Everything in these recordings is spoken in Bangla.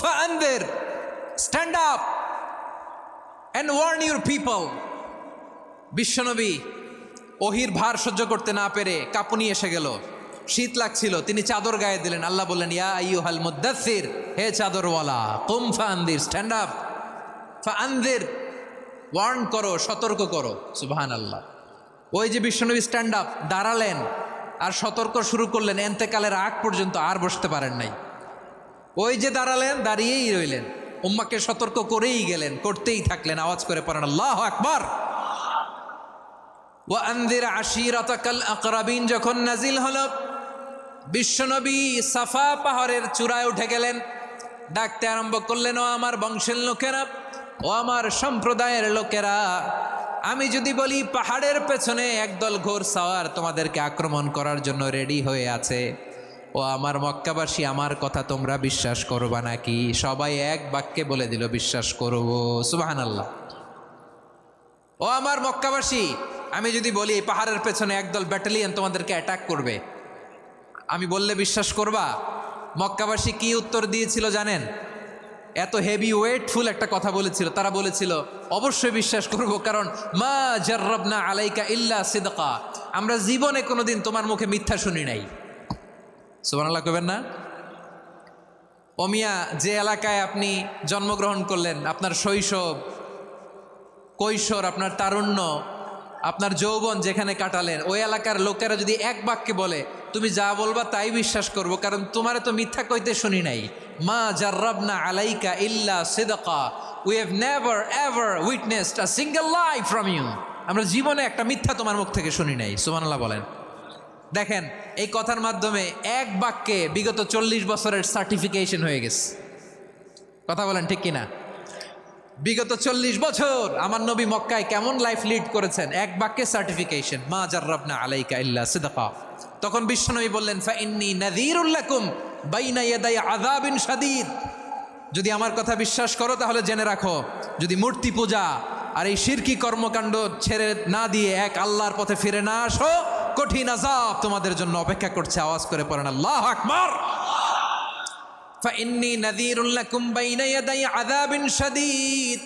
ফাআনদির, stand up and warn your people. বিশ্বনবী ওহির ভার সহ্য করতে না পেরে কাঁপুনি এসে গেল, শীত লাগছিল, তিনি চাদর গায়ে দিলেন। আল্লাহ বললেন, ইয়া আইয়ুহাল মুদ্দাসসির, হে চাদরওয়ালা, কুম ফাআনদির, স্ট্যান্ড আপ, ফাআনদির, ওয়ার্ন করো, সতর্ক করো। সুবহানাল্লাহ। ওই যে বিশ্বনবী স্ট্যান্ড আপ, দাঁড়ালেন আর সতর্ক শুরু করলেন, এন্তেকালের আগ পর্যন্ত আর বসতে পারেন নাই। ওই যে দাঁড়ালেন, দাঁড়িয়েই রইলেন, উম্মাকে সতর্ক করেই গেলেন, করতেই থাকলেন। আওয়াজ করে পড়েন আল্লাহু আকবার। ওয়া আনযির আশীরাতাকাল আকরাবিন যখন নাজিল হলো, বিশ্বনবী সাফা পাহাড়ের চূড়ায় উঠে গেলেন, ডাকতে আরম্ভ করলেন, ও আমার বংশের লোকেরা, ও আমার সম্প্রদায়ের লোকেরা, আমি যদি বলি পাহাড়ের পেছনে একদল ঘোড়সাওয়ার তোমাদেরকে আক্রমণ করার জন্য রেডি হয়ে আছে, ও আমার মক্কাবাসী, আমার কথা তোমরা বিশ্বাস করবা নাকি? সবাই এক বাক্যে বলে দিল, বিশ্বাস করব। সুবহানাল্লাহ। ও আমার মক্কাবাসী, আমি যদি বলি পাহাড়ের পেছনে একদল ব্যাটালিয়ন তোমাদেরকে অ্যাটাক করবে, আমি বললে বিশ্বাস করবা? মক্কাবাসী কি উত্তর দিয়েছিল জানেন? এত হেভি ওয়েটফুল একটা কথা বলেছিল। তারা বলেছিল, অবশ্যই বিশ্বাস করব, কারণ মা জাররাবনা আলাইকা ইল্লা সিদকা, আমরা জীবনে কোনোদিন তোমার মুখে মিথ্যা শুনি নাই। সুবহানাল্লাহ কইবেন না? ও মিয়া, যে এলাকায় আপনি জন্মগ্রহণ করলেন, আপনার শৈশব, কৈশোর, আপনার তারুণ্য, আপনার যৌবন যেখানে কাটালেন, ওই এলাকার লোকেরা যদি এক বাক্যে বলে তুমি যা বলবা তাই বিশ্বাস করব, কারণ তোমারে তো মিথ্যা কইতে শুনি নাই। মা জাররাবনা আলাইকা ইল্লা সিদকা, we have never ever witnessed a single lie from you, আমরা জীবনে একটা মিথ্যা তোমার মুখ থেকে শুনি নাই। সুবহানাল্লাহ বলেন। দেখেন, এই কথার মাধ্যমে এক বাক্যে বিগত 40 বছরের সার্টিফিকেশন হয়ে গেছে। কথা বলেন ঠিক কিনা? বিগত 40 বছর আমার নবী মক্কায় কেমন লাইফ লিড করেছেন, এক বাক্যে সার্টিফিকেশন, মা জাররাবনা আলাইকা ইল্লা সিদকা। তখন বিশ্বনবী বললেন, ফাইন্নী নাযীরুল লাকুম বাইনা ইয়াদাই আযাবিন শাদীদ, যদি আমার কথা বিশ্বাস করো তাহলে জেনে রাখো, যদি মূর্তি পূজা আর এই শিরকি কর্মকাণ্ড ছেড়ে না দিয়ে এক আল্লাহর পথে ফিরে না আসো, কঠিন আযাব তোমাদের জন্য অপেক্ষা করছে। আওয়াজ করে পড়েন আল্লাহু আকবার। ফাইন্নী নাযীরুল লাকুম বাইনা ইয়াদাই আযাবিন শাদীদ,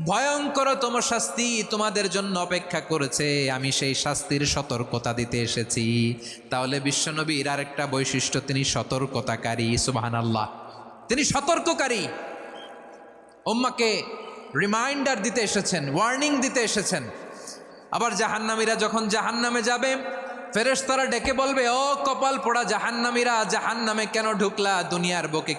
ভয়ঙ্করতম শাস্তি তোমাদের জন্য অপেক্ষা করেছে, আমি সেই শাস্তির সতর্কতা দিতে এসেছি। তাহলে বিশ্বনবীর আরেকটা বৈশিষ্ট্য, তিনি সতর্কতাকারী। সুবহানাল্লাহ। তিনি সতর্ককারী, উম্মাকে রিমাইন্ডার দিতে এসেছেন, ওয়ার্নিং দিতে এসেছেন। আবার জাহান্নামীরা যখন জাহান্নামে যাবে, ফেরেশতারা ডেকে বলবে, ও কপাল পোড়া জাহান্নামীরা, জাহান্নামে কেন ঢুকলা? দুনিয়ার বুকে